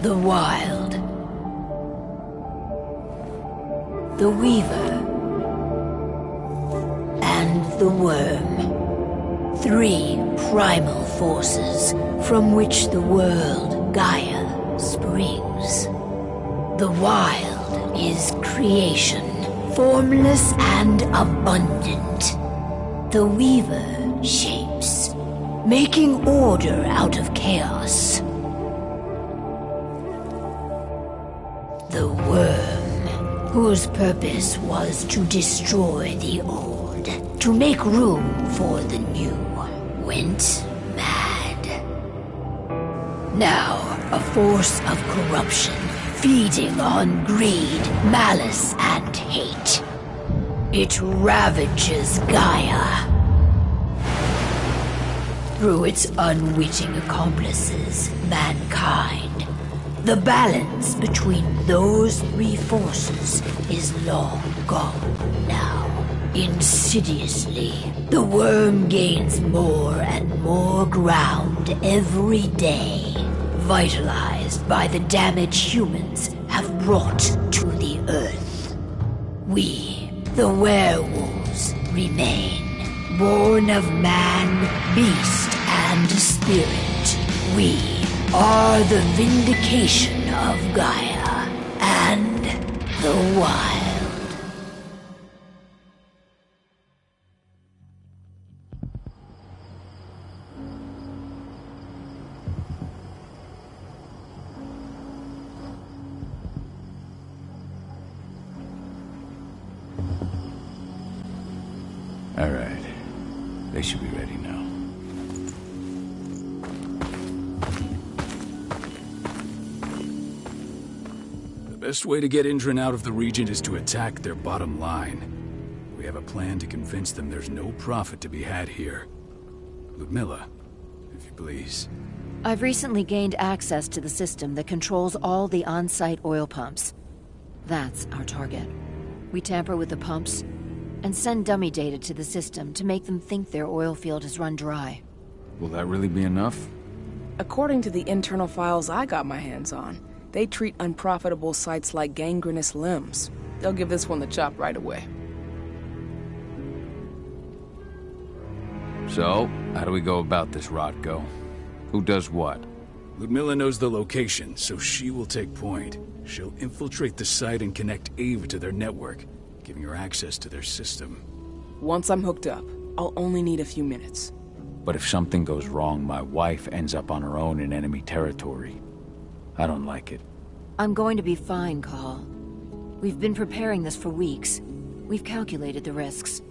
The Wild. The Weaver. And the Worm. 3 primal forces from which the world, Gaia, springs. The Wild is creation, formless and abundant. The Weaver shapes, making order out of chaos. The Worm, whose purpose was to destroy the old, to make room for the new, went mad. Now, a force of corruption, feeding on greed, malice, and hate. It ravages Gaia. Through its unwitting accomplices, mankind, the balance between those 3 forces is long gone now. Insidiously, the Worm gains more and more ground every day, vitalized by the damage humans have brought to the Earth. We, the werewolves, remain, born of man, beast, and spirit. We are the vindication of Gaia and the Wild. All right. They should be ready now. The best way to get Indran out of the region is to attack their bottom line. We have a plan to convince them there's no profit to be had here. Ludmilla, if you please. I've recently gained access to the system that controls all the on-site oil pumps. That's our target. We tamper with the pumps and send dummy data to the system to make them think their oil field has run dry. Will that really be enough? According to the internal files I got my hands on, they treat unprofitable sites like gangrenous limbs. They'll give this one the chop right away. So, how do we go about this, Rodko? Who does what? Ludmilla knows the location, so she will take point. She'll infiltrate the site and connect Ava to their network, giving her access to their system. Once I'm hooked up, I'll only need a few minutes. But if something goes wrong, my wife ends up on her own in enemy territory. I don't like it. I'm going to be fine, Call. We've been preparing this for weeks. We've calculated the risks.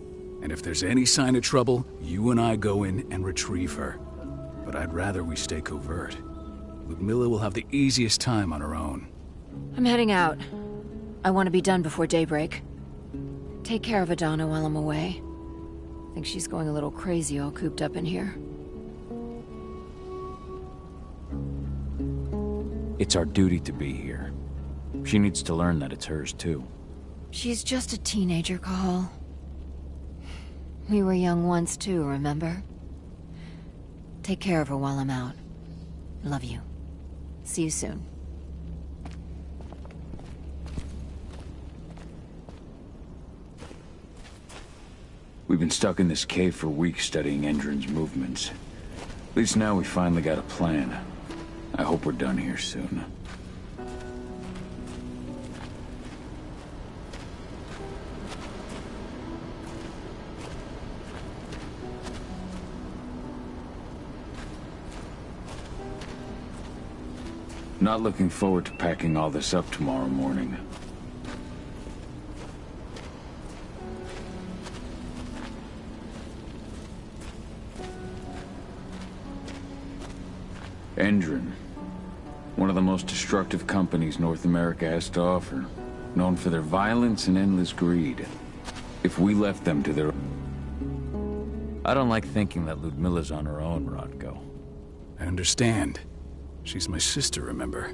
And if there's any sign of trouble, you and I go in and retrieve her. But I'd rather we stay covert. Ludmilla will have the easiest time on her own. I'm heading out. I want to be done before daybreak. Take care of Adana while I'm away. I think she's going a little crazy all cooped up in here. It's our duty to be here. She needs to learn that it's hers, too. She's just a teenager, Call. We were young once, too, remember? Take care of her while I'm out. Love you. See you soon. We've been stuck in this cave for weeks studying Endron's movements. At least now we finally got a plan. I hope we're done here soon. Not looking forward to packing all this up tomorrow morning. Endron. One of the most destructive companies North America has to offer. Known for their violence and endless greed. If we left them to their... I don't like thinking that Ludmilla's on her own, Rodko. I understand. She's my sister, remember?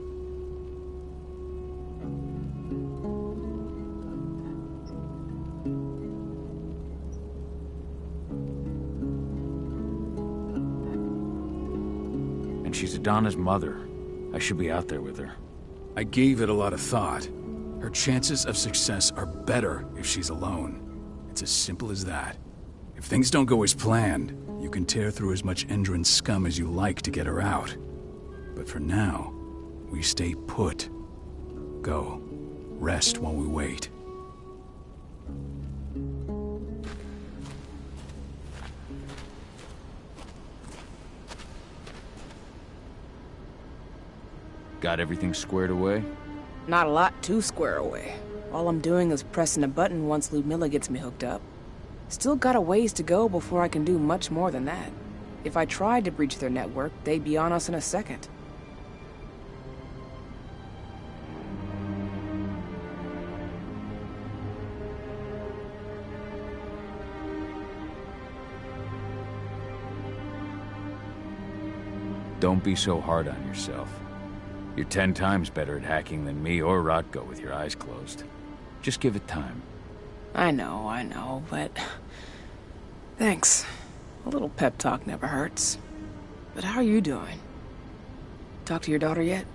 And she's Adana's mother. I should be out there with her. I gave it a lot of thought. Her chances of success are better if she's alone. It's as simple as that. If things don't go as planned, you can tear through as much Endron scum as you like to get her out. But for now, we stay put. Go. Rest while we wait. Got everything squared away? Not a lot to square away. All I'm doing is pressing a button once Ludmilla gets me hooked up. Still got a ways to go before I can do much more than that. If I tried to breach their network, they'd be on us in a second. Don't be so hard on yourself. You're 10 times better at hacking than me or Rotko with your eyes closed. Just give it time. I know, but... Thanks. A little pep talk never hurts. But how are you doing? Talk to your daughter yet?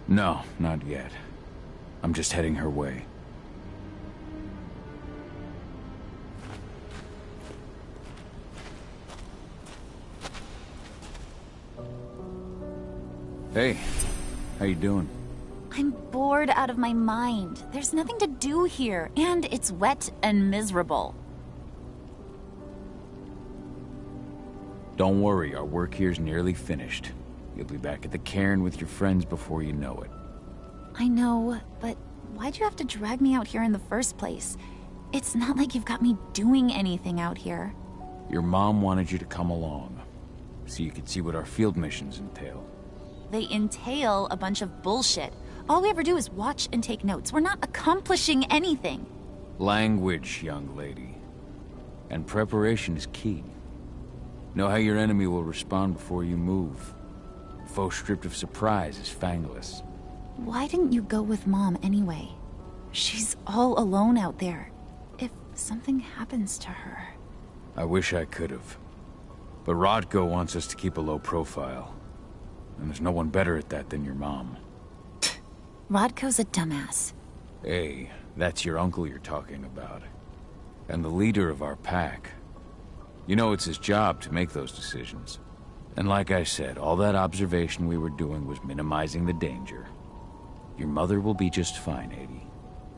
No, not yet. I'm just heading her way. Hey, how you doing? I'm bored out of my mind. There's nothing to do here, and it's wet and miserable. Don't worry, our work here's nearly finished. You'll be back at the cairn with your friends before you know it. I know, but why'd you have to drag me out here in the first place? It's not like you've got me doing anything out here. Your mom wanted you to come along, so you could see what our field missions entail. They entail a bunch of bullshit. All we ever do is watch and take notes. We're not accomplishing anything. Language, young lady. And preparation is key. Know how your enemy will respond before you move. A foe stripped of surprise is fangless. Why didn't you go with Mom anyway? She's all alone out there. If something happens to her... I wish I could have. But Rodko wants us to keep a low profile. And there's no one better at that than your mom. Rodko's a dumbass. Hey, that's your uncle you're talking about. And the leader of our pack. You know it's his job to make those decisions. And like I said, all that observation we were doing was minimizing the danger. Your mother will be just fine, Adie.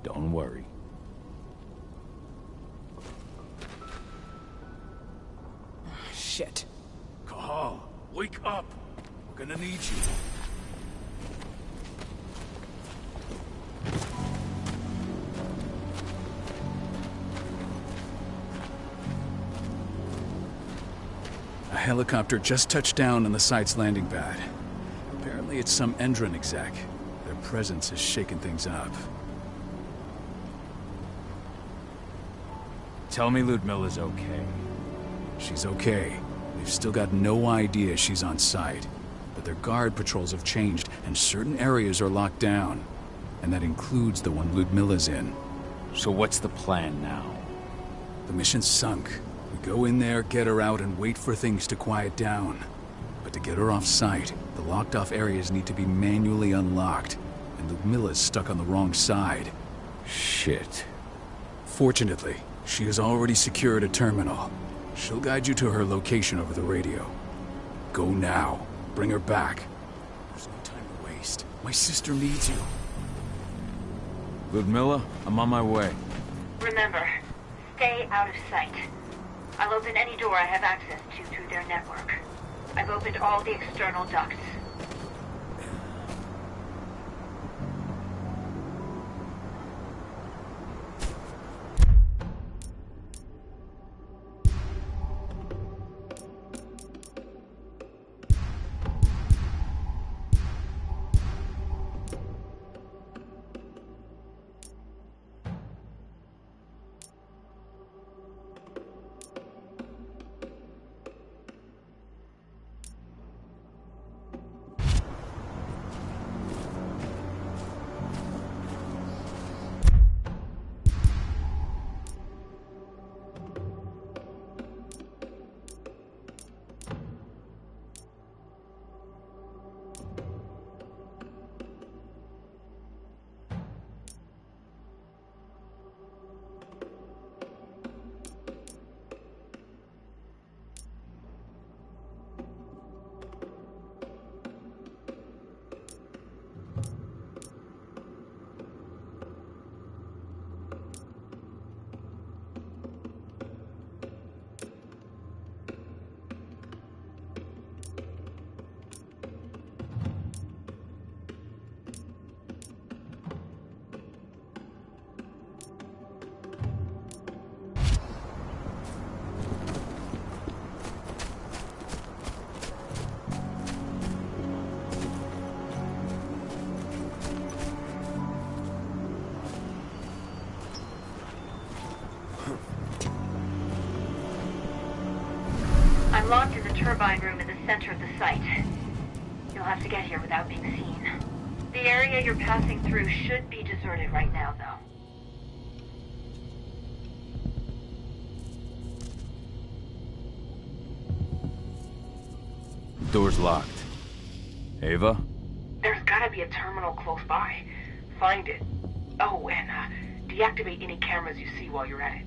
Don't worry. Shit. Cahal, wake up! We're gonna need you. A helicopter just touched down on the site's landing pad. Apparently it's some Endron exec. Their presence has shaken things up. Tell me Ludmilla's okay. She's okay. They've still got no idea she's on site. But their guard patrols have changed, and certain areas are locked down. And that includes the one Ludmilla's in. So what's the plan now? The mission's sunk. We go in there, get her out, and wait for things to quiet down. But to get her off site, the locked-off areas need to be manually unlocked. And Ludmilla's stuck on the wrong side. Shit. Fortunately, she has already secured a terminal. She'll guide you to her location over the radio. Go now. Bring her back. There's no time to waste. My sister needs you. Ludmilla, I'm on my way. Remember, stay out of sight. I'll open any door I have access to through their network. I've opened all the external ducts. locked in the turbine room in the center of the site. You'll have to get here without being seen. The area you're passing through should be deserted right now, though. Door's locked. Ava? There's gotta be a terminal close by. Find it. Oh, and deactivate any cameras you see while you're at it.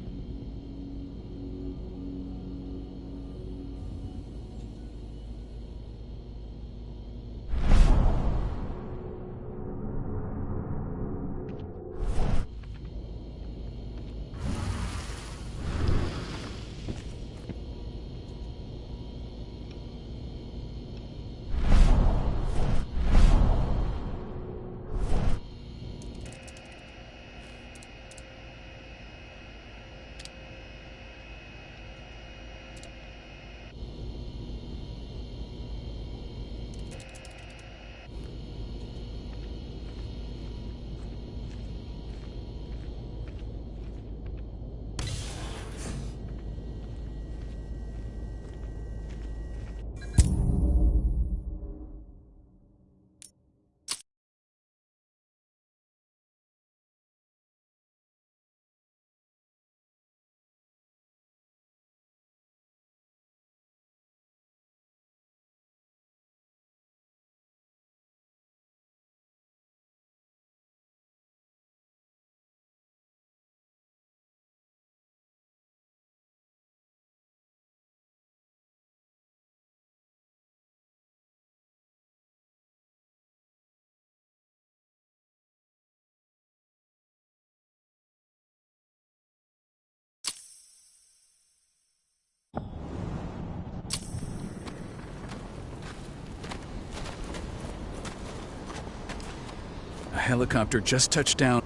A helicopter just touched down.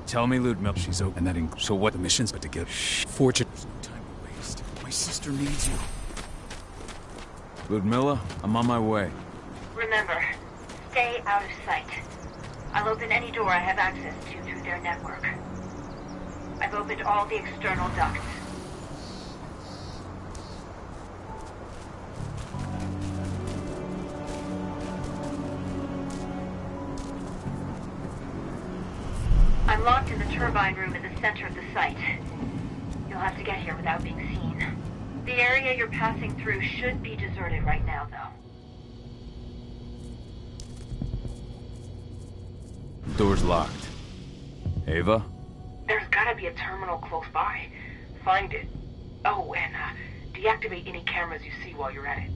Tell me, Ludmilla. She's open. So what? The mission's but to get. Fortune. There's no time to waste. My sister needs you. Ludmilla, I'm on my way. Remember, stay out of sight. I'll open any door I have access to through their network. I've opened all the external ducts. I'm locked in the turbine room in the center of the site. You'll have to get here without being seen. The area you're passing through should be deserted right now, though. Door's locked. Ava? There's gotta be a terminal close by. Find it. Oh, and deactivate any cameras you see while you're at it.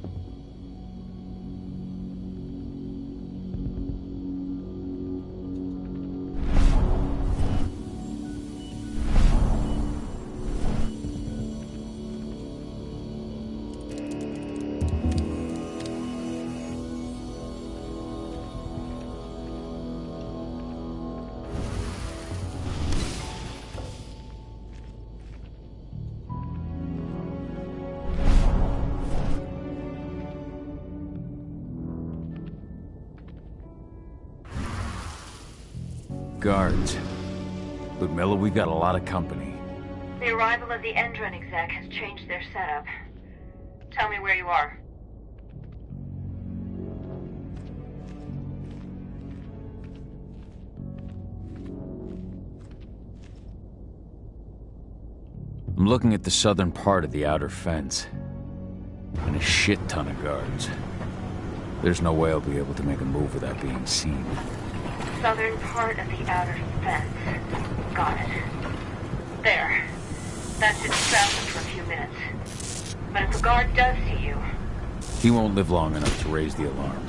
Guards. Ludmilla, we've got a lot of company. The arrival of the Endron exec has changed their setup. Tell me where you are. I'm looking at the southern part of the outer fence. And a shit ton of guards. There's no way I'll be able to make a move without being seen. Southern part of the outer fence. Got it. There. That should distract them for a few minutes. But if a guard does see you... He won't live long enough to raise the alarm.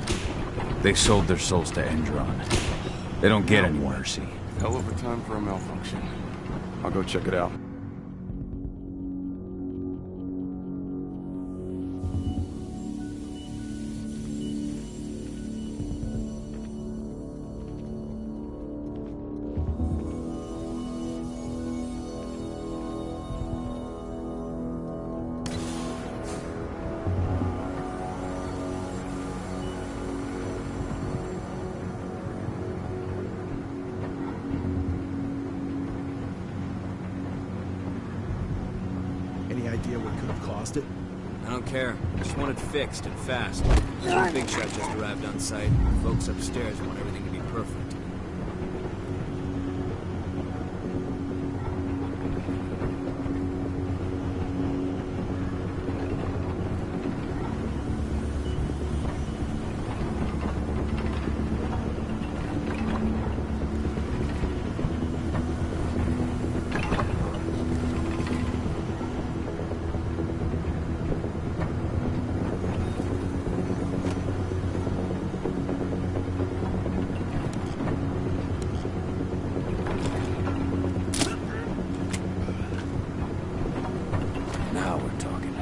They sold their souls to Endron. They don't get any mercy. Hell of a time for a malfunction. I'll go check it out. Any idea what could have caused it? I don't care. I just want it fixed and fast. The big shot just arrived on site. Folks upstairs want everything to be perfect. Now we're talking.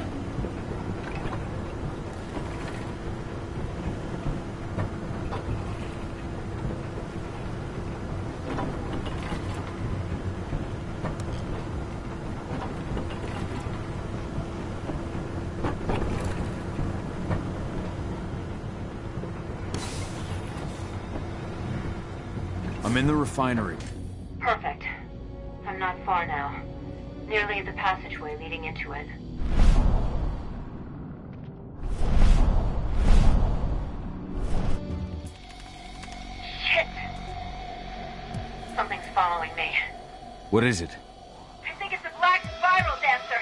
I'm in the refinery. Perfect. I'm not far now. Nearly the passageway leading into it. Shit! Something's following me. What is it? I think it's a black spiral dancer.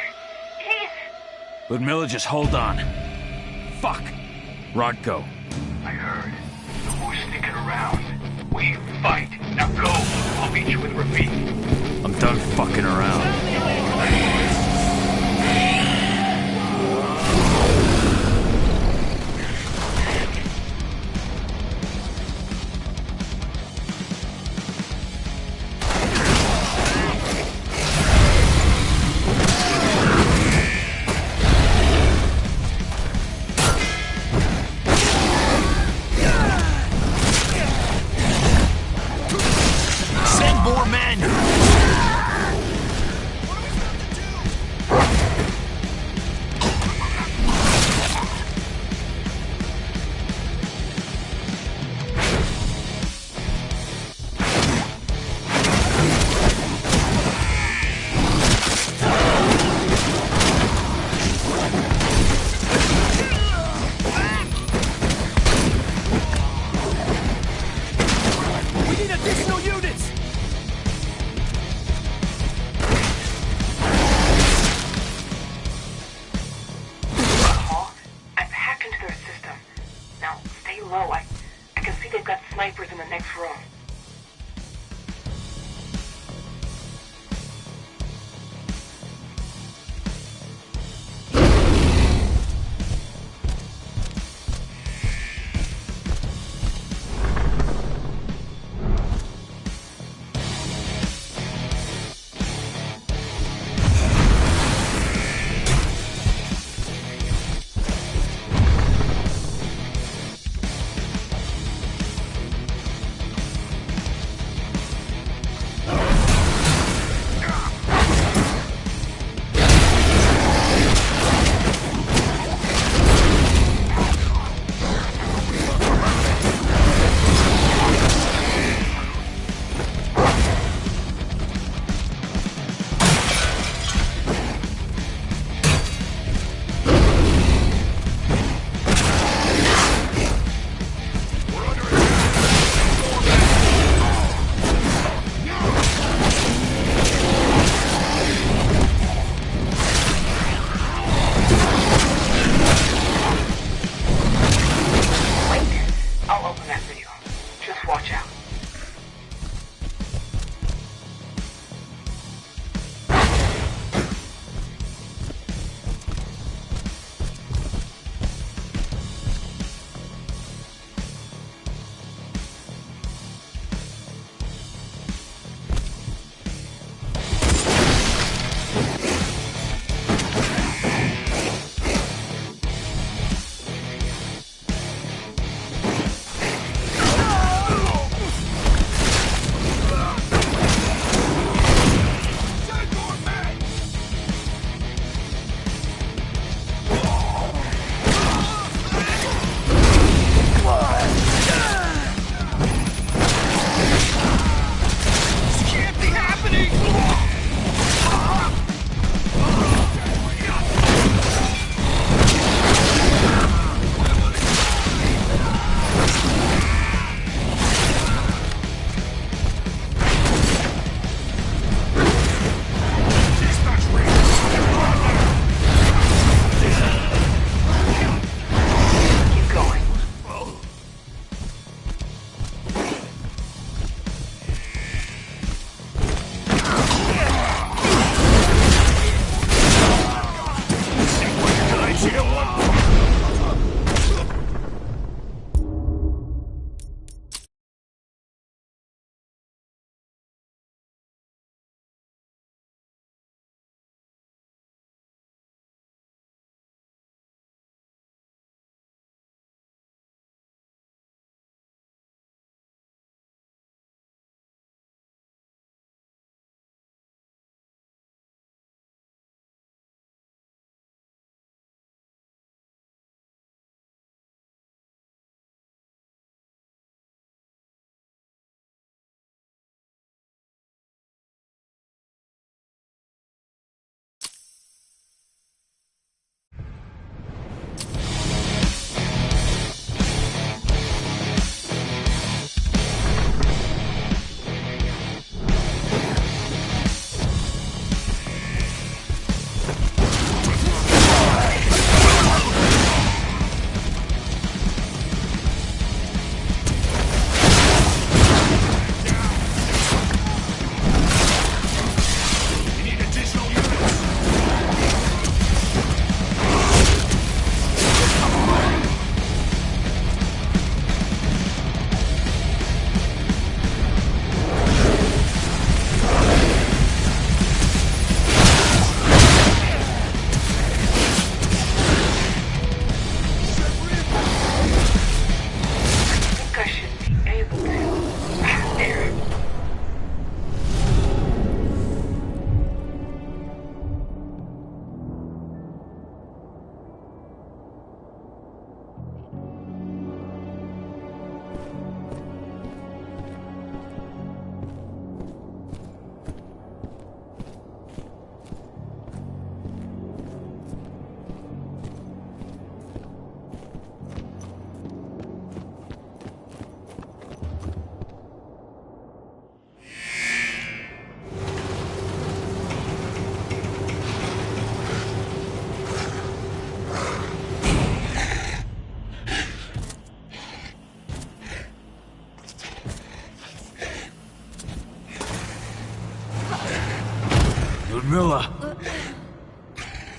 He's... Ludmilla, just hold on. Fuck! Rodko. I heard. Who's sneaking around? We fight. Now go. I'll meet you with Rafik. I'm done fucking around. Send more men!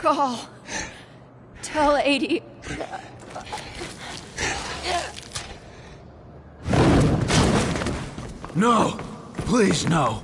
Call. Tell 80. No! Please, no!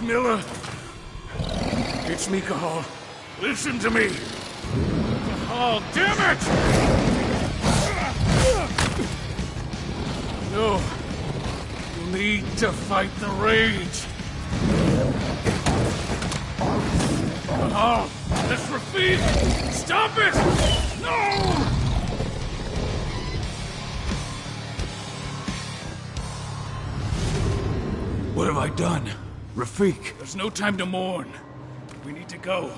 Miller. It's me, Cahal. Listen to me. Cahal, damn it! No. You need to fight the rage. Cahal, this Rafik! Stop it! No! What have I done? Rafik! There's no time to mourn. We need to go.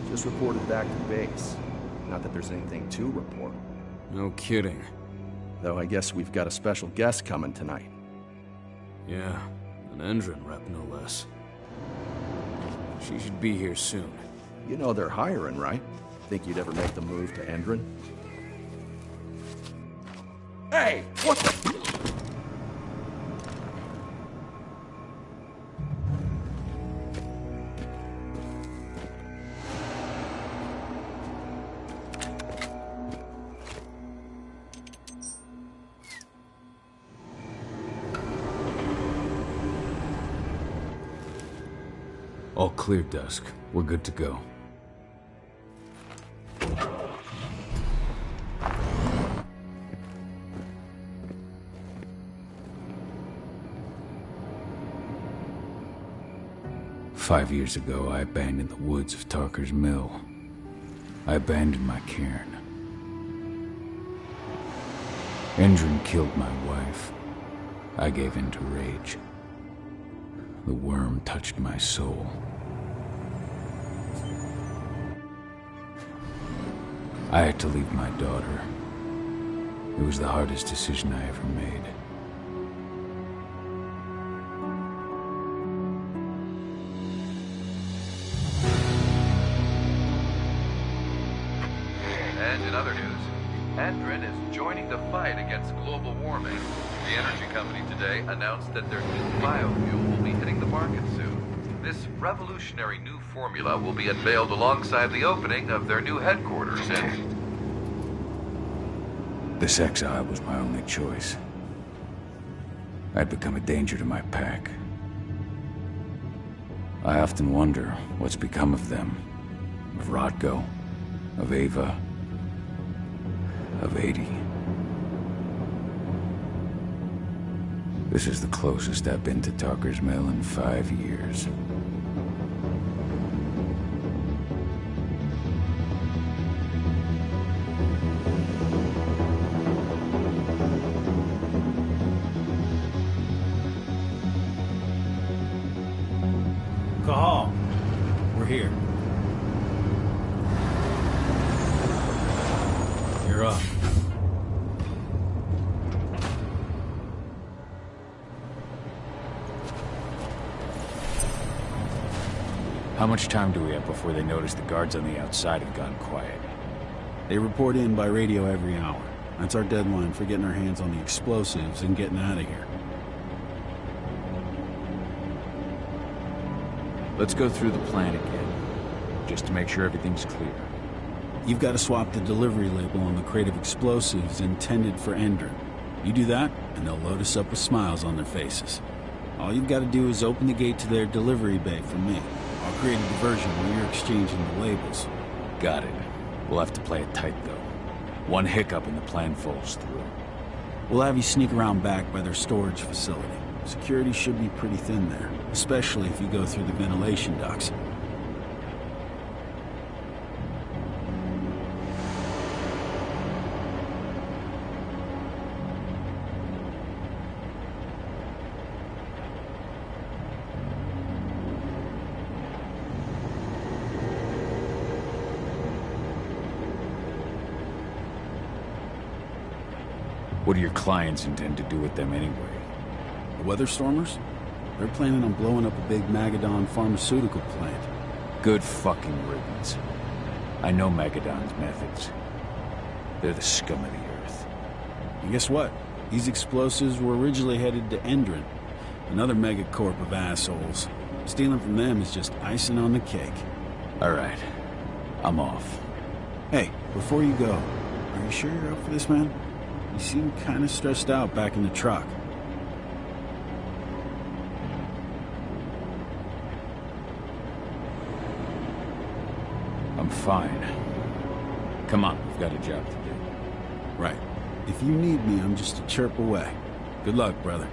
Just reported back to base. Not that there's anything to report. No kidding. Though I guess we've got a special guest coming tonight. Yeah, an Endron rep, no less. She should be here soon. You know they're hiring, right? Think you'd ever make the move to Endron? Hey! What the... All clear, Dusk. We're good to go. "5 years ago, I abandoned the woods of Tarker's Mill. I abandoned my cairn. Endron killed my wife. I gave in to rage. The worm touched my soul. I had to leave my daughter. It was the hardest decision I ever made. And in other news, Endron is joining the fight against global warming. The energy company today announced that their new biofuel will be hitting the market soon. This revolutionary new formula will be unveiled alongside the opening of their new headquarters in... This exile was my only choice. I'd become a danger to my pack. I often wonder what's become of them. Of Rodko, of Ava, of 80. This is the closest I've been to Talker's Mill in 5 years. Cahal, we're here. You're up. How much time do we have before they notice the guards on the outside have gone quiet? They report in by radio every hour. That's our deadline for getting our hands on the explosives and getting out of here. Let's go through the plan again, just to make sure everything's clear. You've got to swap the delivery label on the crate of explosives intended for Endron. You do that, and they'll load us up with smiles on their faces. All you've got to do is open the gate to their delivery bay for me. I'll create a diversion where you're exchanging the labels. Got it. We'll have to play it tight, though. One hiccup and the plan falls through. We'll have you sneak around back by their storage facility. Security should be pretty thin there, especially if you go through the ventilation ducts. What do your clients intend to do with them anyway? The Weatherstormers? They're planning on blowing up a big Magadon pharmaceutical plant. Good fucking riddance. I know Magadon's methods. They're the scum of the earth. And guess what? These explosives were originally headed to Endron, another megacorp of assholes. Stealing from them is just icing on the cake. All right. I'm off. Hey, before you go, are you sure you're up for this, man? You seem kind of stressed out back in the truck. I'm fine. Come on, we've got a job to do. Right. If you need me, I'm just a chirp away. Good luck, brother.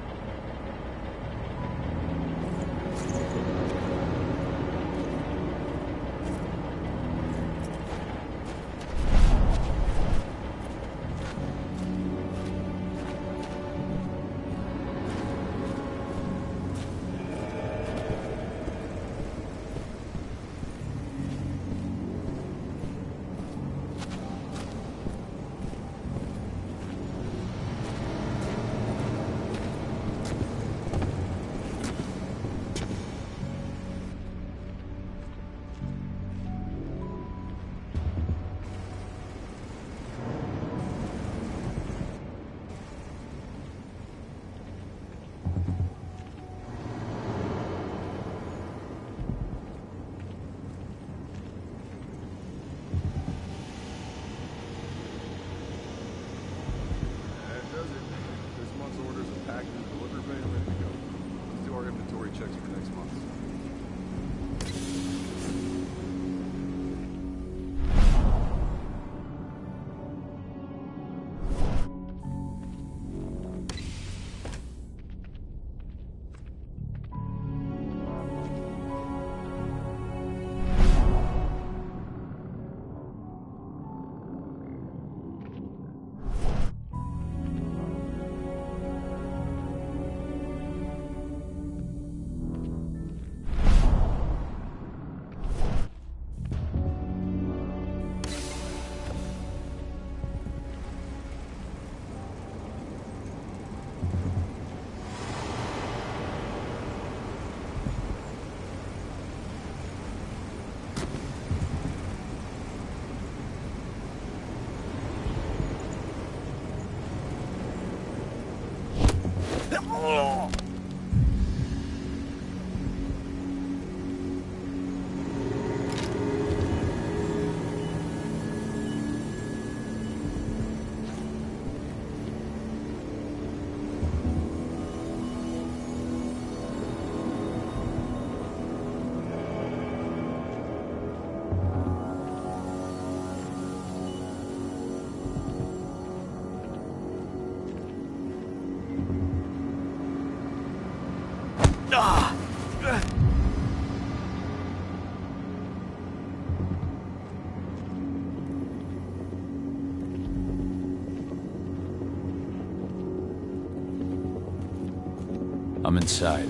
I'm inside.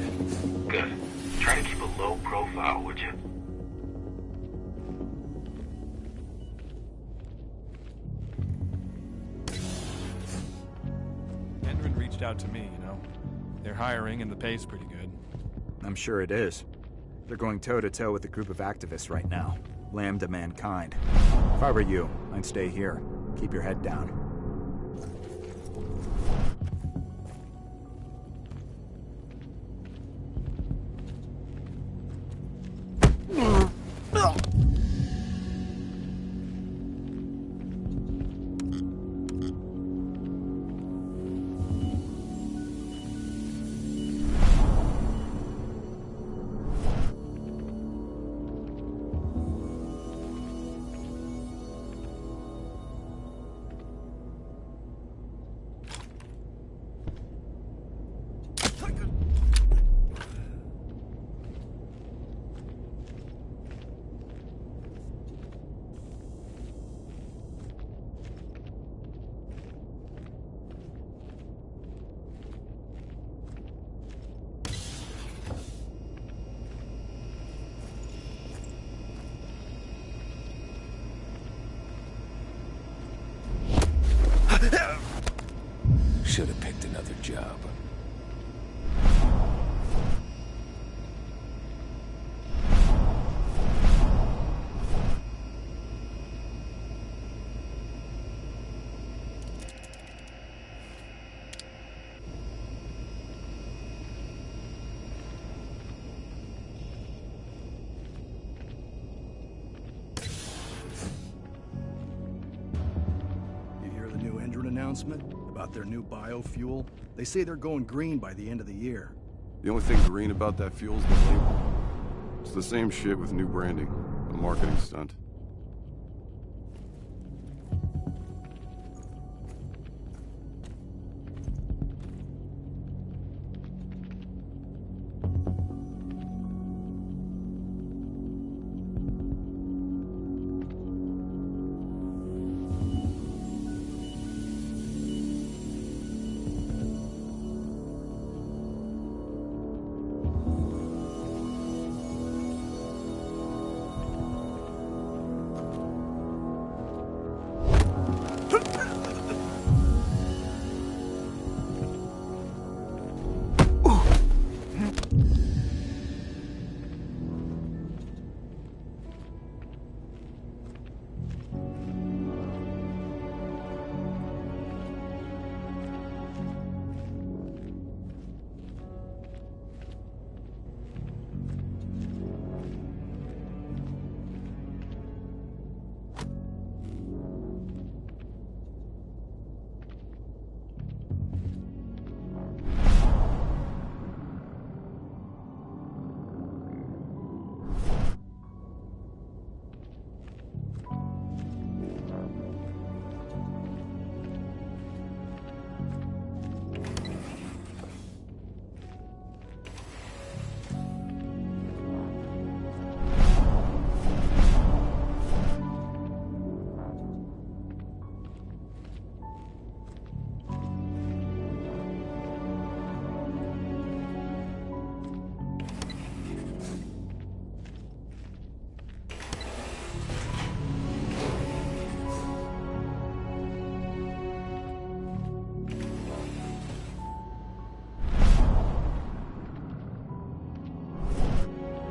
Good. Try to keep a low profile, would you? Hendren reached out to me, you know. They're hiring and the pay's pretty good. I'm sure it is. They're going toe-to-toe with a group of activists right now. Lambda mankind. If I were you, I'd stay here. Keep your head down. Should have picked another job. You hear the new Hendren announcement? About their new biofuel? They say they're going green by the end of the year. The only thing green about that fuel's the label. It's the same shit with new branding. A marketing stunt.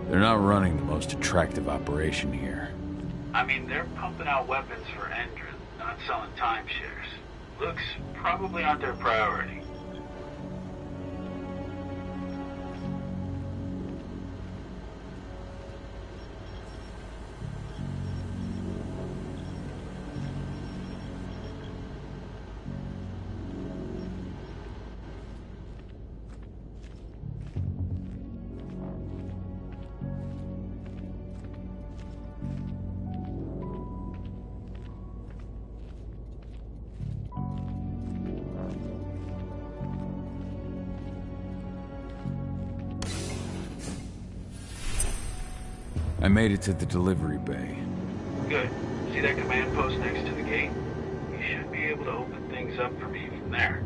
They're not running the most attractive operation here. I mean, they're pumping out weapons for Hendren, not selling timeshares. Looks probably aren't their priority. I made it to the delivery bay. Good. See that command post next to the gate? You should be able to open things up for me from there.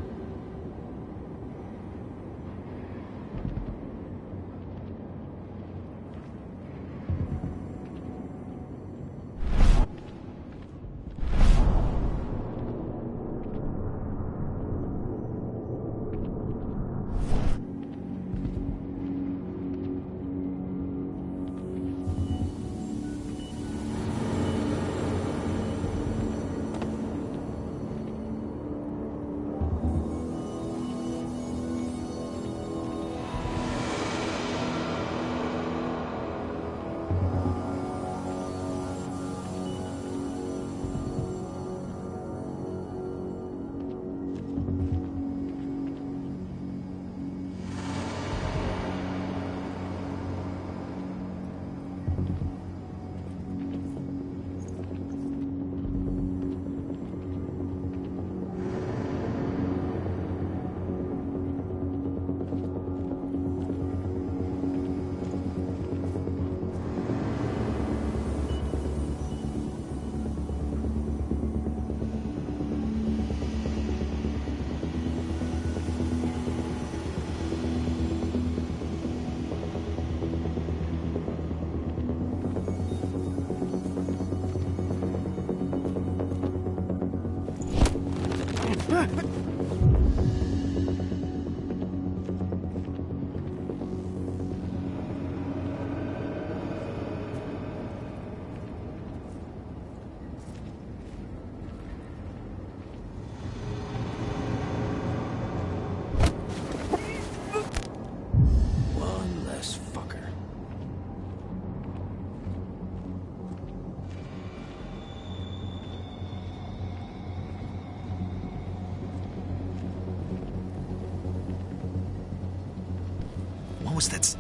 One less fucker. What was that?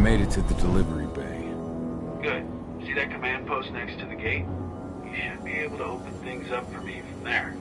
made it to the delivery bay. Good. See that command post next to the gate? You should be able to open things up for me from there.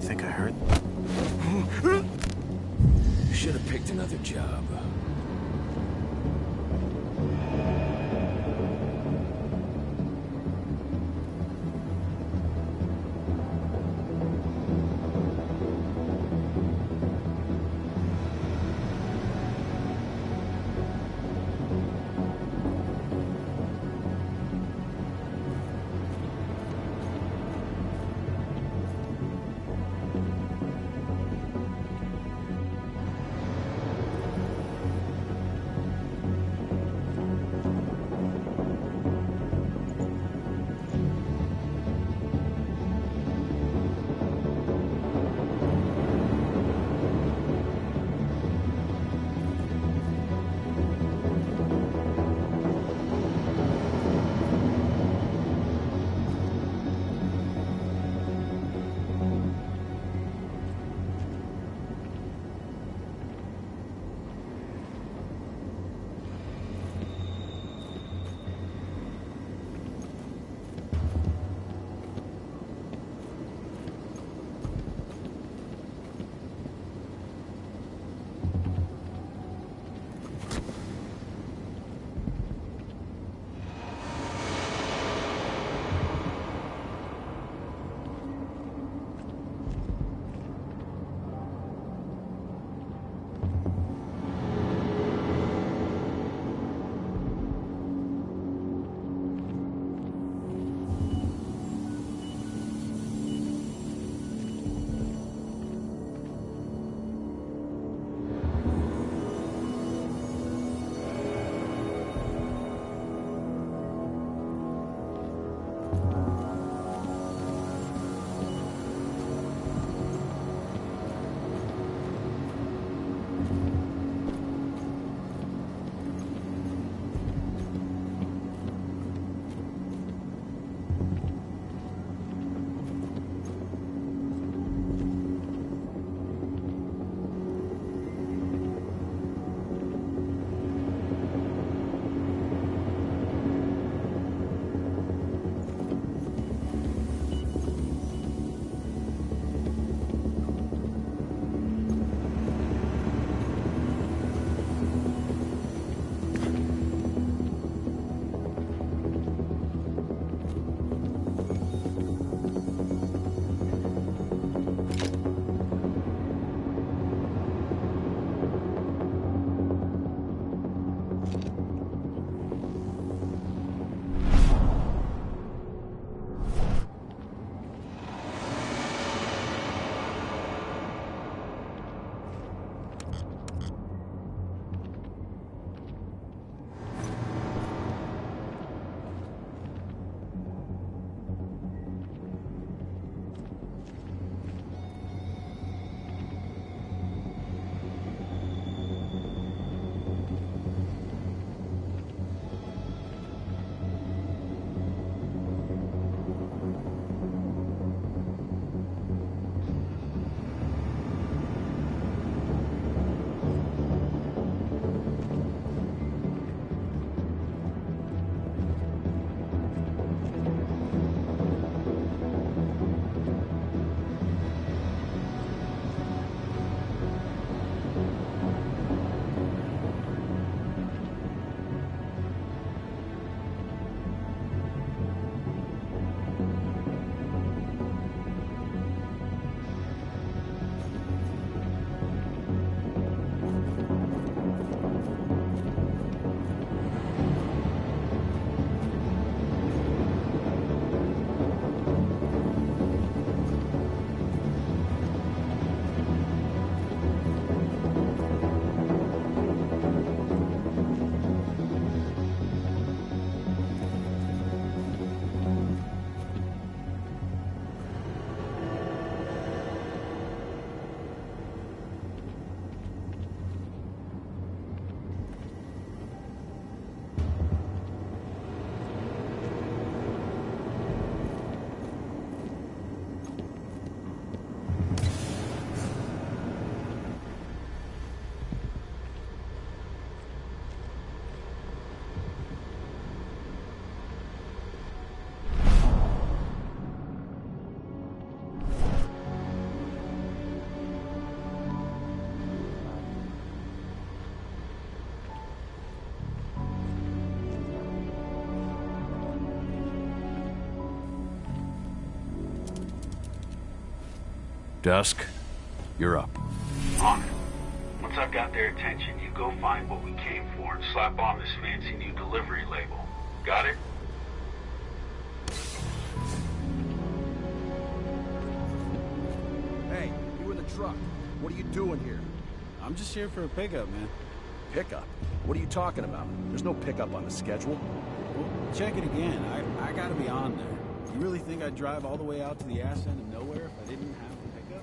Think I heard? Should have picked another job. Dusk, you're up. On it. Once I've got their attention, you go find what we came for and slap on this fancy new delivery label. Got it? Hey, you in the truck. What are you doing here? I'm just here for a pickup, man. Pickup? What are you talking about? There's no pickup on the schedule. Well, check it again. I gotta be on there. You really think I'd drive all the way out to the ass end of nowhere if I didn't have the pickup?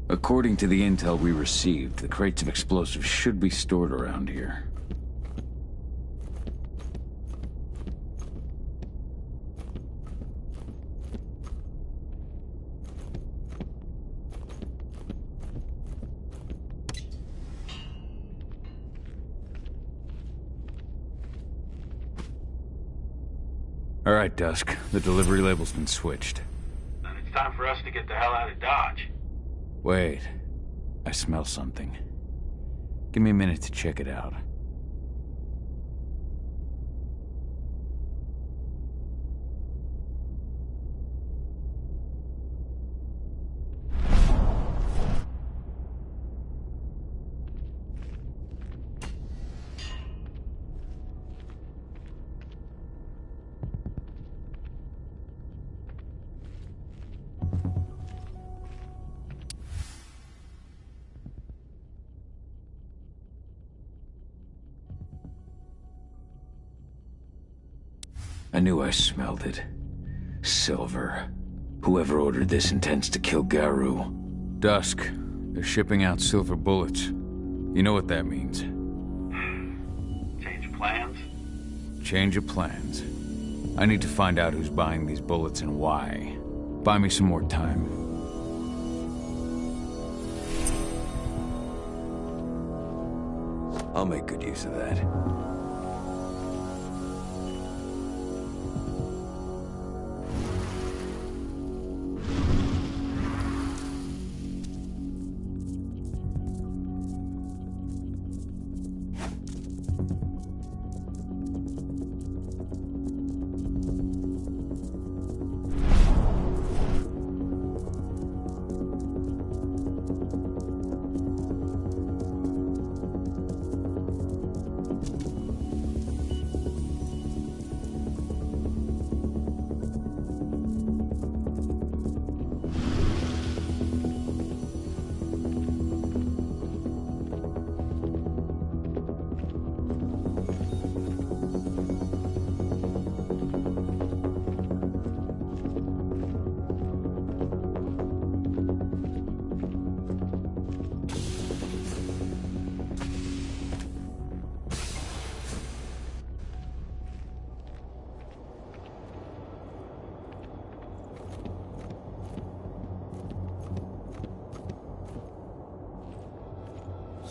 According to the intel we received, the crates of explosives should be stored around here. All right, Dusk. The delivery label's been switched. Then it's time for us to get the hell out of Dodge. Wait. I smell something. Give me a minute to check it out. I knew I smelled it. Silver. Whoever ordered this intends to kill Garou. Dusk. They're shipping out silver bullets. You know what that means. Change plans? Change of plans. I need to find out who's buying these bullets and why. Buy me some more time. I'll make good use of that.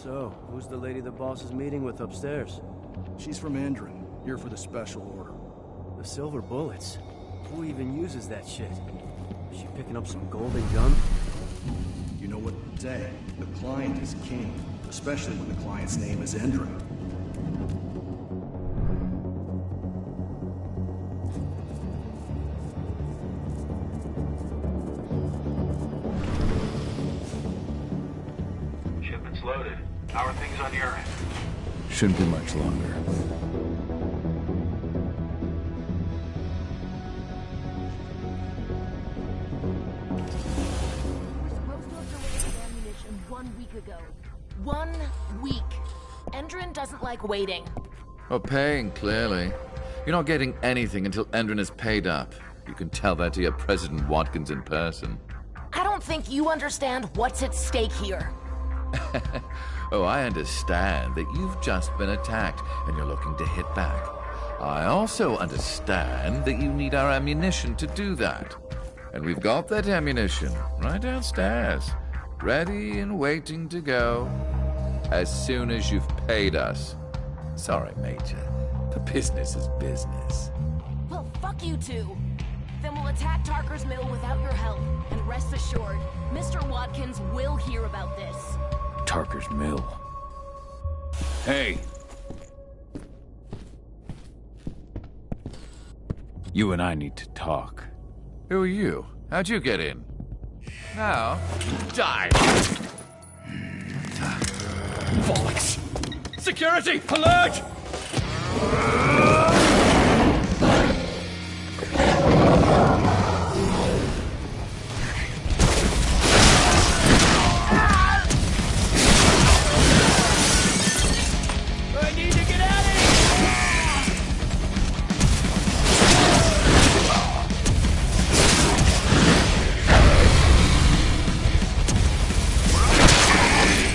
So, who's the lady the boss is meeting with upstairs? She's from Endron, here for the special order. The silver bullets? Who even uses that shit? Is she picking up some golden gun? You know what to say. The client is king, especially when the client's name is Endron. Shipment's loaded. How are things on your end? Shouldn't be much longer. Ammunition 1 week ago. 1 week. Endron doesn't like waiting. Well, paying, clearly. You're not getting anything until Endron is paid up. You can tell that to your President Watkins in person. I don't think you understand what's at stake here. Oh, I understand that you've just been attacked and you're looking to hit back. I also understand that you need our ammunition to do that. And we've got that ammunition right downstairs, ready and waiting to go as soon as you've paid us. Sorry, Major, but business is business. Well, fuck you two. Then we'll attack Tarker's Mill without your help. And rest assured, Mr. Watkins will hear about this. Tarker's Mill. Hey! You and I need to talk. Who are you? How'd you get in? Now, die! Bollocks! Security! Alert! I need to get out of here!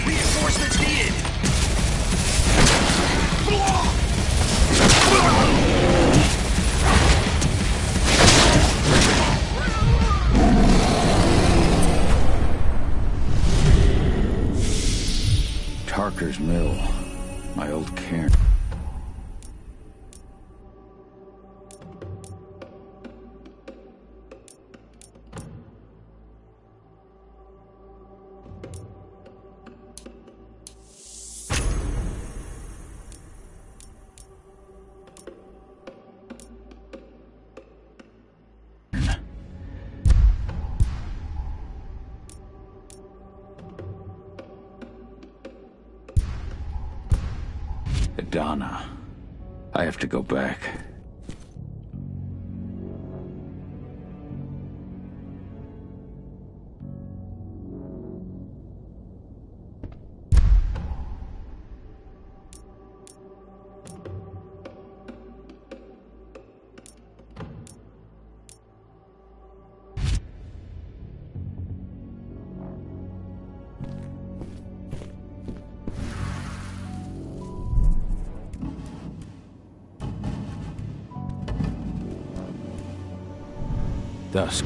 Reinforcements needed! Tarker's Mill. My old cairn. Donna. I have to go back. Dusk.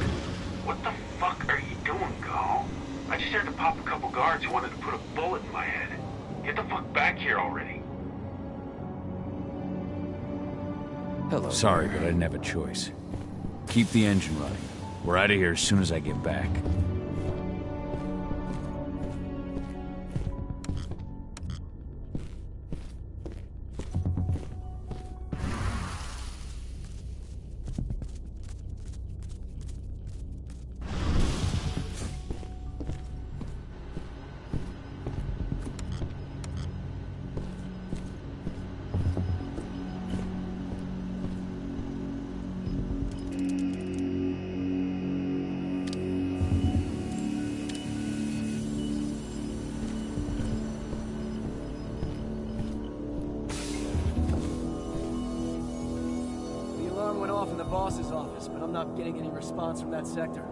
What the fuck are you doing, Go? I just had to pop a couple guards who wanted to put a bullet in my head. Get the fuck back here already. Hello. Sorry, but I didn't have a choice. Keep the engine running. We're out of here as soon as I get back. Went off in the boss's office, but I'm not getting any response from that sector.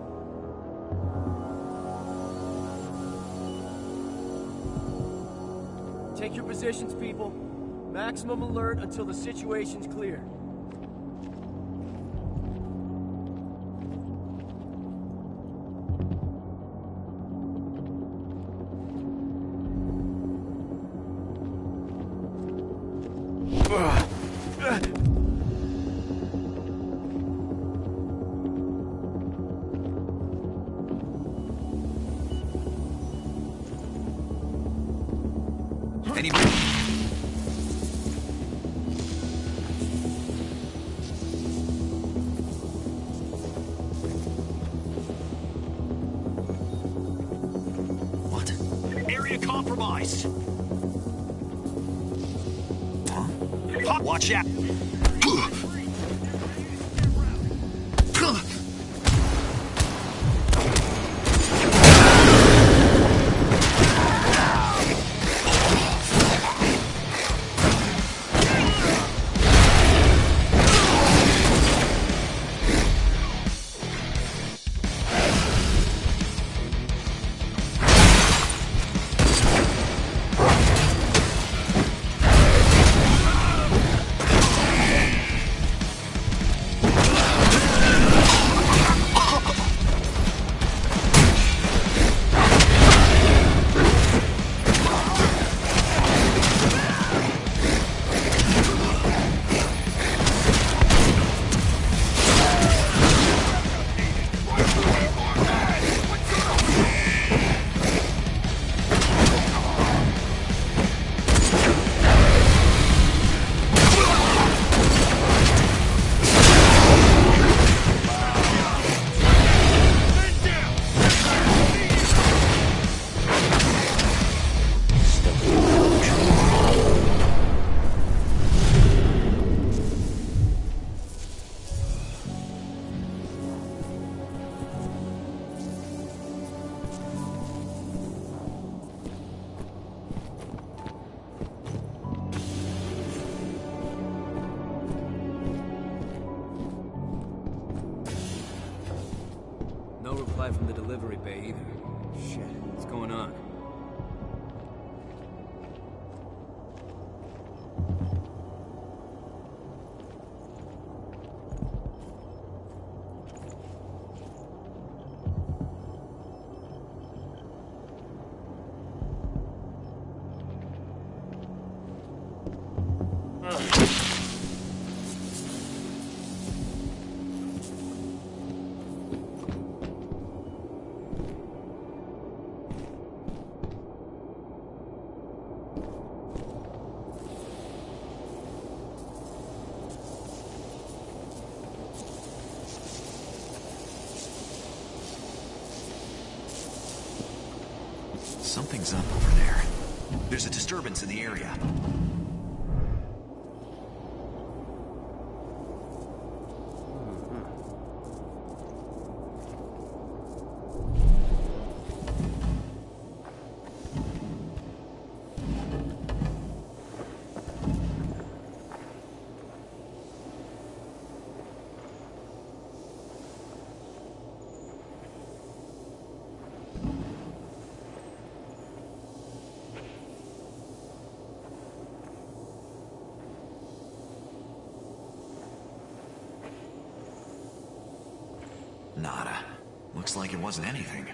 Take your positions, people. Maximum alert until the situation's clear. What? Area compromised. Huh? Watch out. reply from the delivery bay either. Shit, what's going on? Something's up over there. There's a disturbance in the area. Nada. Looks like it wasn't anything.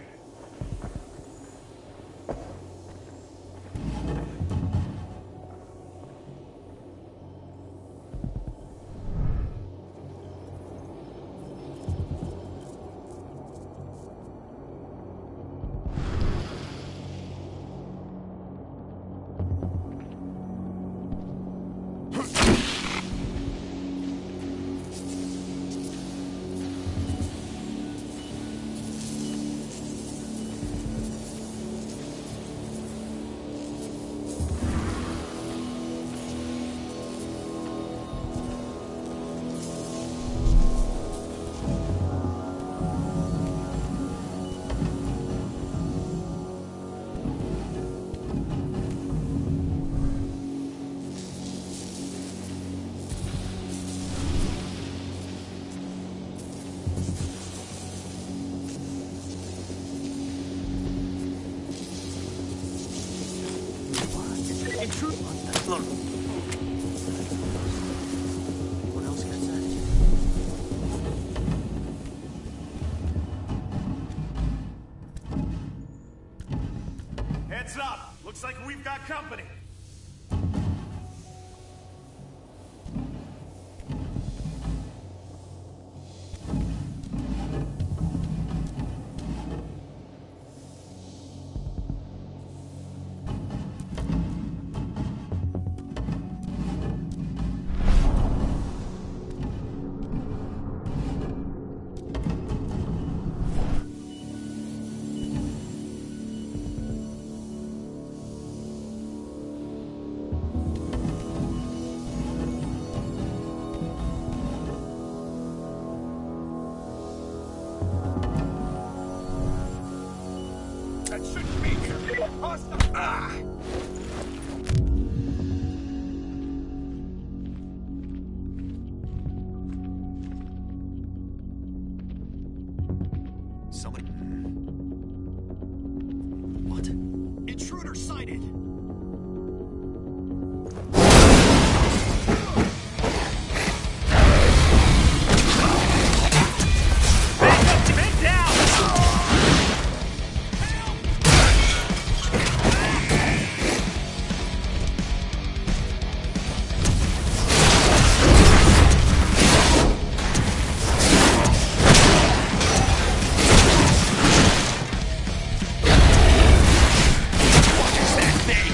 Look. What else gets that? Heads up! Looks like we've got company. Somebody... What? Intruder sighted! Thing!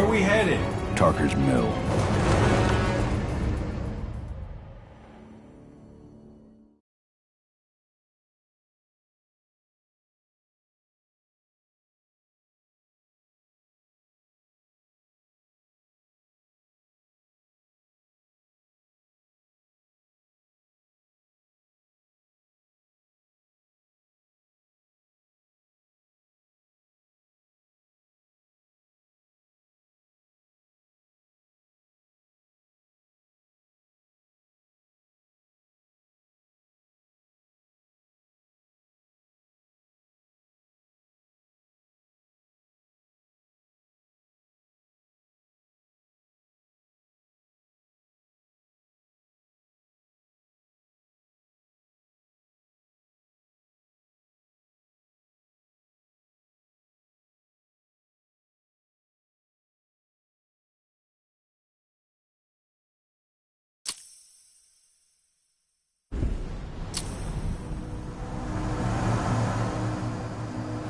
Where are we headed? Tarker's Mill.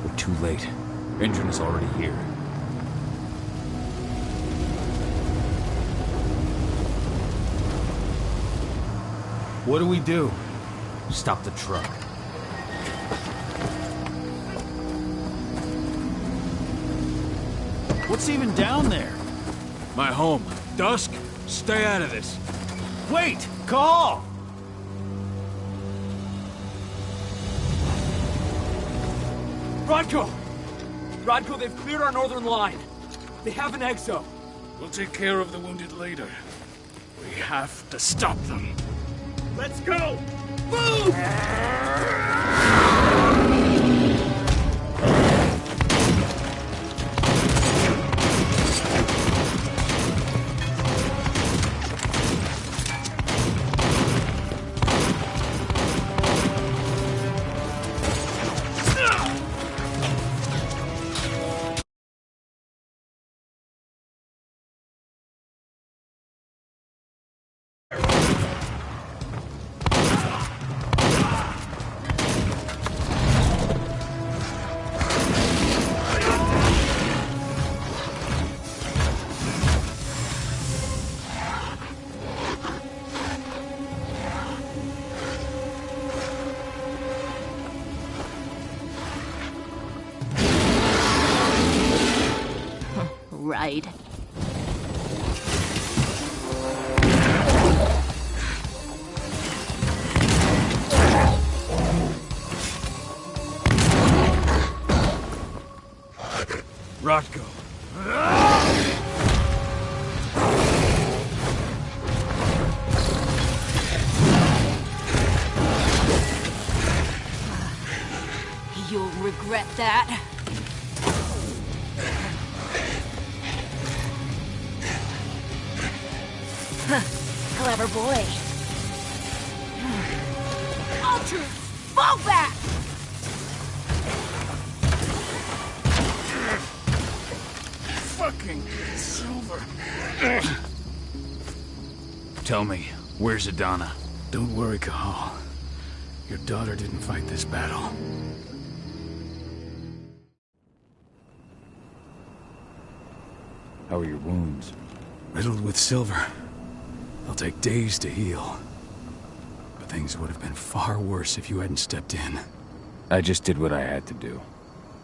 We're too late. Engine is already here. What do we do? Stop the truck. What's even down there? My home. Dusk, stay out of this. Wait! Call! Rodko! Rodko, they've cleared our northern line. They have an exo. We'll take care of the wounded later. We have to stop them. Let's go! Move! Right. Rodko. You'll regret that. Clever boy. Ultra, fall back! Fucking Silver. Tell me, where's Adana? Don't worry, Cahal. Your daughter didn't fight this battle. How are your wounds? Riddled with silver. They'll take days to heal. But things would have been far worse if you hadn't stepped in. I just did what I had to do.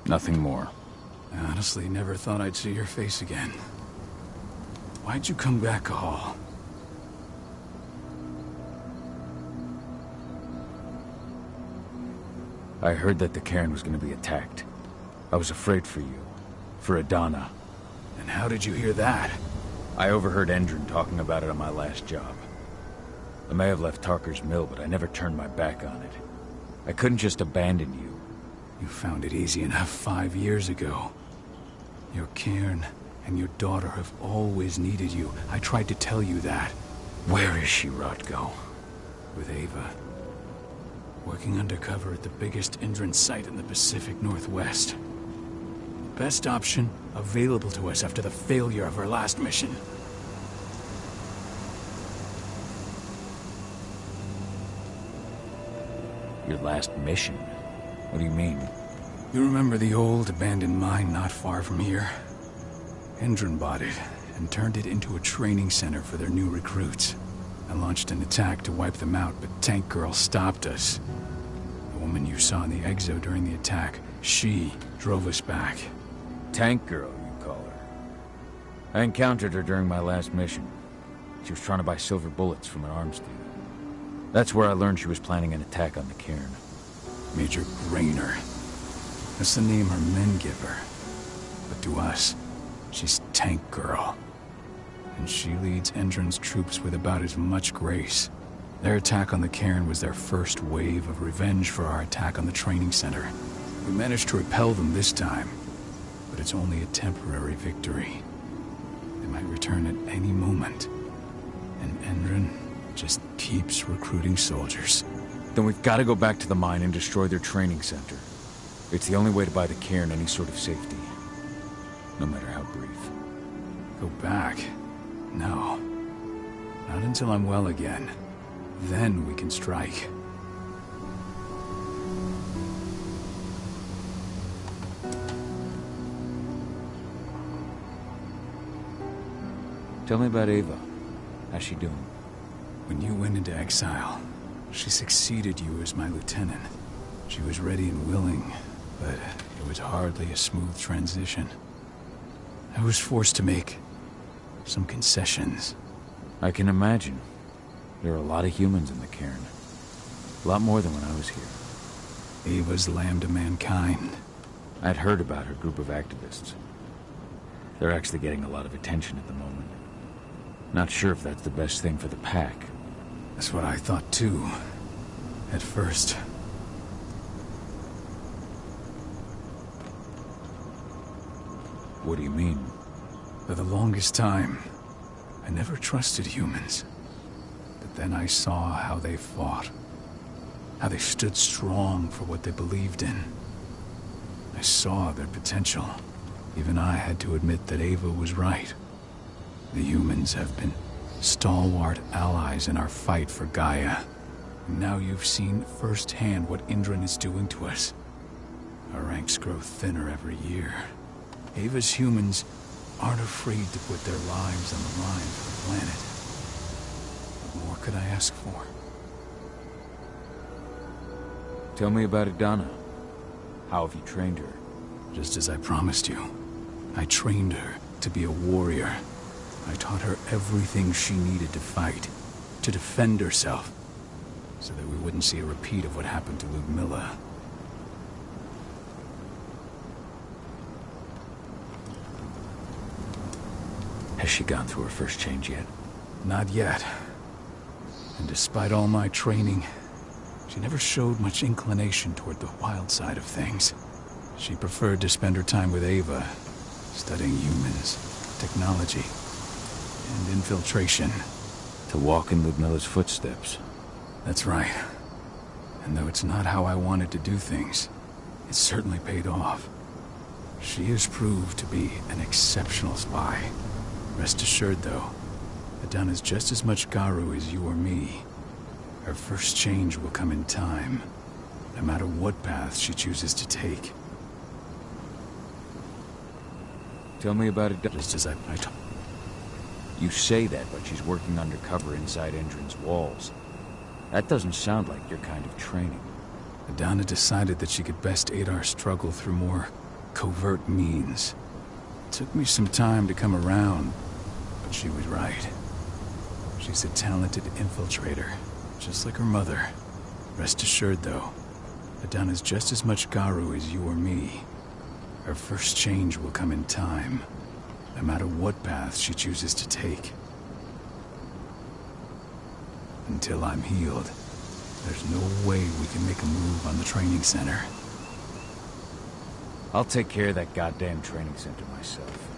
Nothing more. I honestly never thought I'd see your face again. Why'd you come back, Cahal? I heard that the cairn was going to be attacked. I was afraid for you. For Adana. And how did you hear that? I overheard Endron talking about it on my last job. I may have left Tarker's Mill, but I never turned my back on it. I couldn't just abandon you. You found it easy enough 5 years ago. Your cairn and your daughter have always needed you. I tried to tell you that. Where is she, Rodko? With Ava. Working undercover at the biggest Endron site in the Pacific Northwest. Best option available to us after the failure of our last mission. Your last mission? What do you mean? You remember the old abandoned mine not far from here? Endron bought it and turned it into a training center for their new recruits. I launched an attack to wipe them out, but Tank Girl stopped us. The woman you saw in the exo during the attack, she drove us back. Tank Girl, you call her. I encountered her during my last mission. She was trying to buy silver bullets from an arms dealer. That's where I learned she was planning an attack on the cairn. Major Grainer. That's the name her men give her. But to us, she's Tank Girl. And she leads Endron's troops with about as much grace. Their attack on the cairn was their first wave of revenge for our attack on the training center. We managed to repel them this time, but it's only a temporary victory. They might return at any moment. And Endron just keeps recruiting soldiers. Then we've got to go back to the mine and destroy their training center. It's the only way to buy the cairn any sort of safety. No matter how brief. Go back? No. Not until I'm well again. Then we can strike. Tell me about Ava. How's she doing? When you went into exile, she succeeded you as my lieutenant. She was ready and willing, but it was hardly a smooth transition. I was forced to make some concessions. I can imagine. There are a lot of humans in the cairn. A lot more than when I was here. Ava's lamb to mankind. I'd heard about her group of activists. They're actually getting a lot of attention at the moment. Not sure if that's the best thing for the pack. That's what I thought too, at first. What do you mean? For the longest time, I never trusted humans. But then I saw how they fought. How they stood strong for what they believed in. I saw their potential. Even I had to admit that Ava was right. The humans have been stalwart allies in our fight for Gaia. And now you've seen firsthand what Endron is doing to us. Our ranks grow thinner every year. Ava's humans aren't afraid to put their lives on the line for the planet. What more could I ask for? Tell me about Adana. How have you trained her? Just as I promised you. I trained her to be a warrior. I taught her everything she needed to fight, to defend herself, so that we wouldn't see a repeat of what happened to Ludmilla. Has she gone through her first change yet? Not yet. And despite all my training, she never showed much inclination toward the wild side of things. She preferred to spend her time with Ava, studying humans, technology, and infiltration. To walk in Ludmilla's footsteps. That's right. And though it's not how I wanted to do things, it certainly paid off. She has proved to be an exceptional spy. Rest assured, though, Adana's just as much Garu as you or me. Her first change will come in time, no matter what path she chooses to take. Tell me about it. Just as I You say that, but she's working undercover inside Endron's walls. That doesn't sound like your kind of training. Adana decided that she could best aid our struggle through more covert means. It took me some time to come around, but she was right. She's a talented infiltrator, just like her mother. Rest assured, though, Adana's just as much Garu as you or me. Her first change will come in time, no matter what path she chooses to take. Until I'm healed, there's no way we can make a move on the training center. I'll take care of that goddamn training center myself.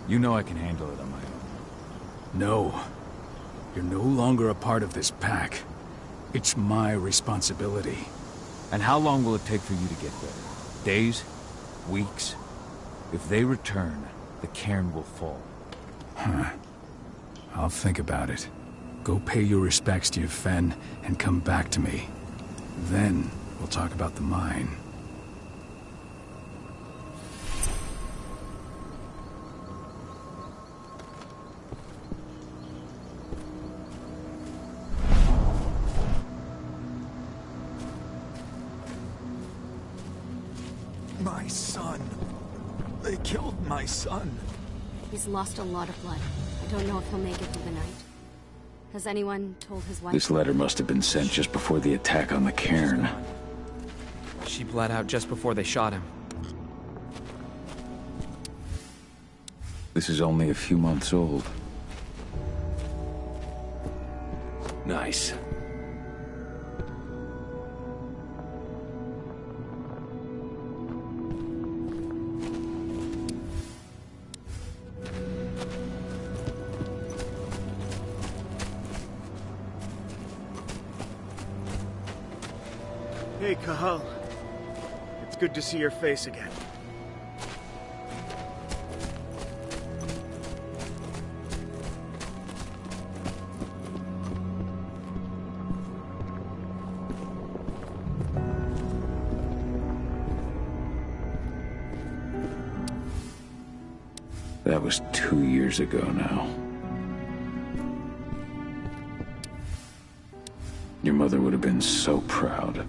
You know I can handle it on my own. No. You're no longer a part of this pack. It's my responsibility. And how long will it take for you to get better? Days? Weeks? If they return, the cairn will fall. Huh. I'll think about it. Go pay your respects to your Fen and come back to me. Then we'll talk about the mine. My son. They killed my son. He's lost a lot of blood. I don't know if he'll make it through the night. Has anyone told his wife? This letter must have been sent just before the attack on the cairn. She bled out just before they shot him. This is only a few months old. Nice. Hey, Cahal. It's good to see your face again. That was 2 years ago now. Your mother would have been so proud.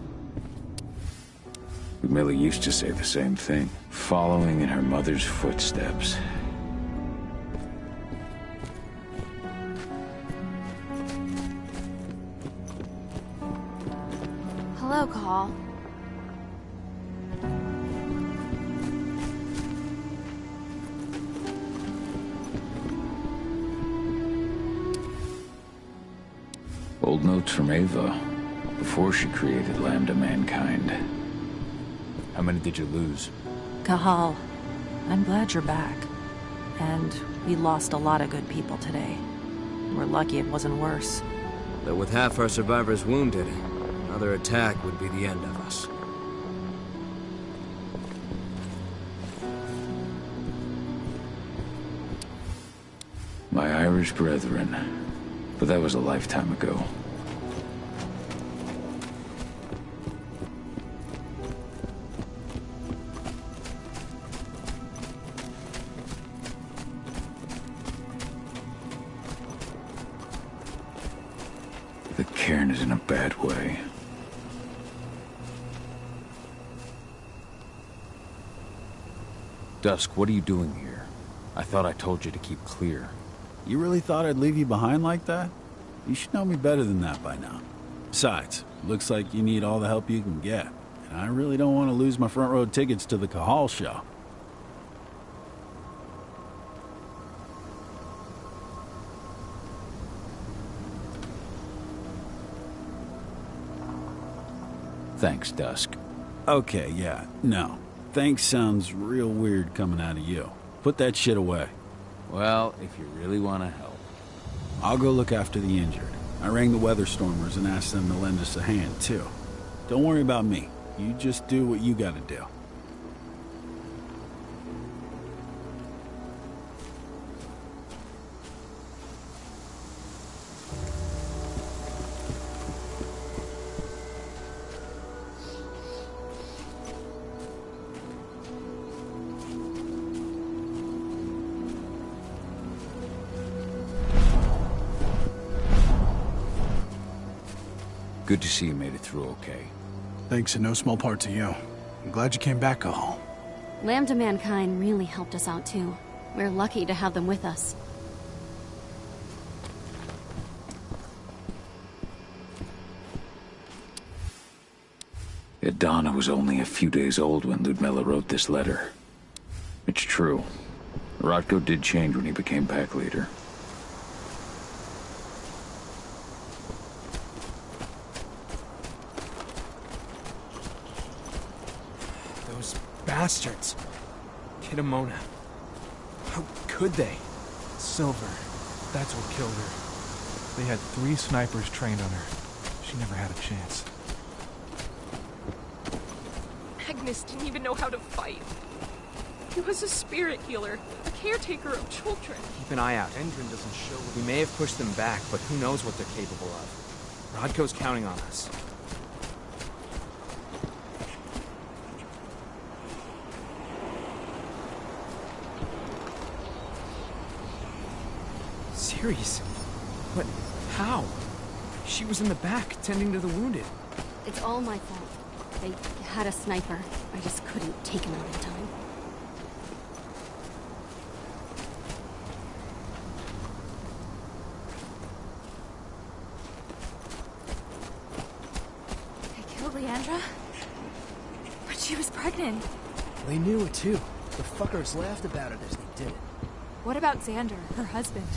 Millie used to say the same thing, following in her mother's footsteps. Hello, Cahal. Old notes from Ava, before she created Lambda Mankind. How many did you lose? Cahal, I'm glad you're back. And we lost a lot of good people today. We're lucky it wasn't worse. But with half our survivors wounded, another attack would be the end of us. My Irish brethren. But that was a lifetime ago. The cairn is in a bad way. Dusk, what are you doing here? I thought I told you to keep clear. You really thought I'd leave you behind like that? You should know me better than that by now. Besides, looks like you need all the help you can get. And I really don't want to lose my front row tickets to the Cahal show. Thanks, Dusk. Okay, yeah, no. Thanks sounds real weird coming out of you. Put that shit away. Well, if you really want to help. I'll go look after the injured. I rang the weather stormers and asked them to lend us a hand, too. Don't worry about me. You just do what you gotta do. Good to see you made it through okay. Thanks in no small part to you. I'm glad you came back, Cahal. Lambda Mankind really helped us out too. We're lucky to have them with us. Donna was only a few days old when Ludmilla wrote this letter. It's true. Rodko did change when he became pack leader. Those bastards. Kitamona. How could they? Silver. That's what killed her. They had 3 snipers trained on her. She never had a chance. Agnes didn't even know how to fight. He was a spirit healer, a caretaker of children. Keep an eye out. Endrin doesn't show. We may have pushed them back, but who knows what they're capable of. Rodko's counting on us. Ceres? But how? She was in the back, tending to the wounded. It's all my fault. They had a sniper. I just couldn't take him out in time. They killed Leandra? But she was pregnant. They knew it too. The fuckers laughed about it as they did it. What about Xander, her husband?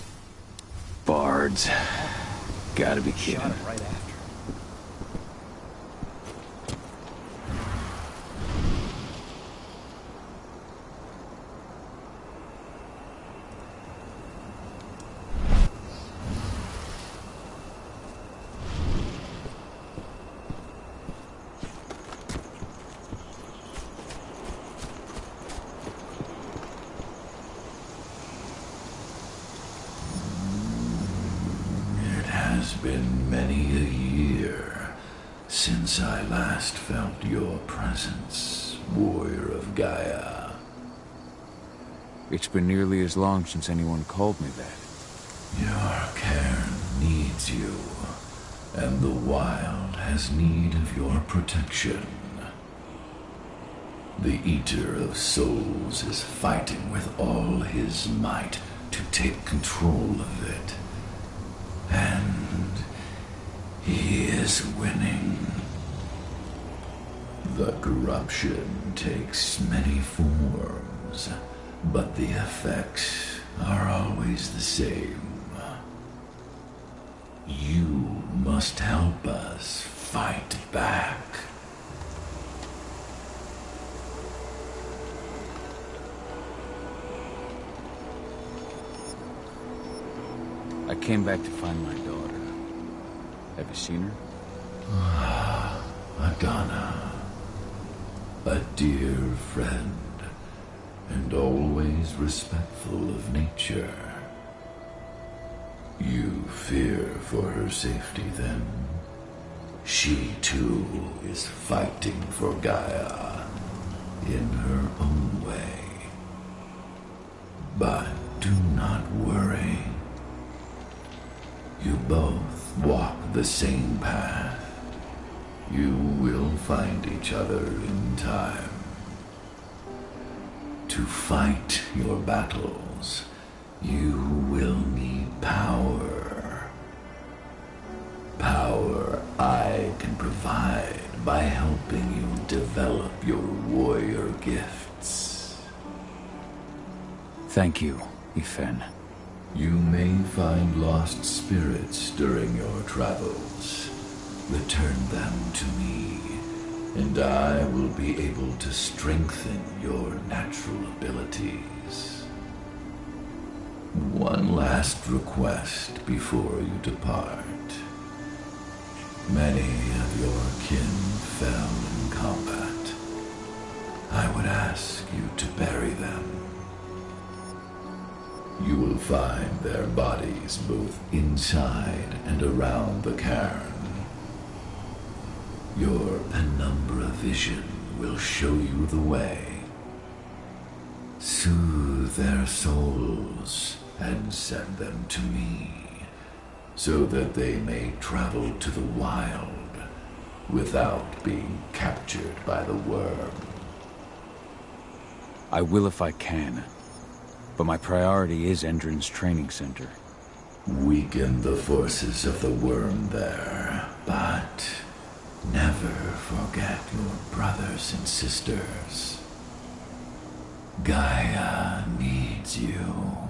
Bards. Gotta be kidding. Shot him right after. It's been many a year since I last felt your presence, warrior of Gaia. It's been nearly as long since anyone called me that. Your cairn needs you, and the wild has need of your protection. The Eater of Souls is fighting with all his might to take control of it. And he is winning. The corruption takes many forms, but the effects are always the same. You must help us fight back. I came back to find my daughter. Have you seen her? Adana. A dear friend, and always respectful of nature. You fear for her safety, then? She, too, is fighting for Gaia in her own way. But do not worry. You both walk the same path. You will find each other in time. To fight your battles, you will need power. Power I can provide by helping you develop your warrior gifts. Thank you, Ifen. You may find lost spirits during your travels. Return them to me, and I will be able to strengthen your natural abilities. One last request before you depart. Many of your kin fell in combat. I would ask you to bury them. You will find their bodies both inside and around the cairn. Your penumbra vision will show you the way. Soothe their souls and send them to me, so that they may travel to the wild without being captured by the worm. I will if I can. But my priority is Endron's training center. Weaken the forces of the worm there, but never forget your brothers and sisters. Gaia needs you.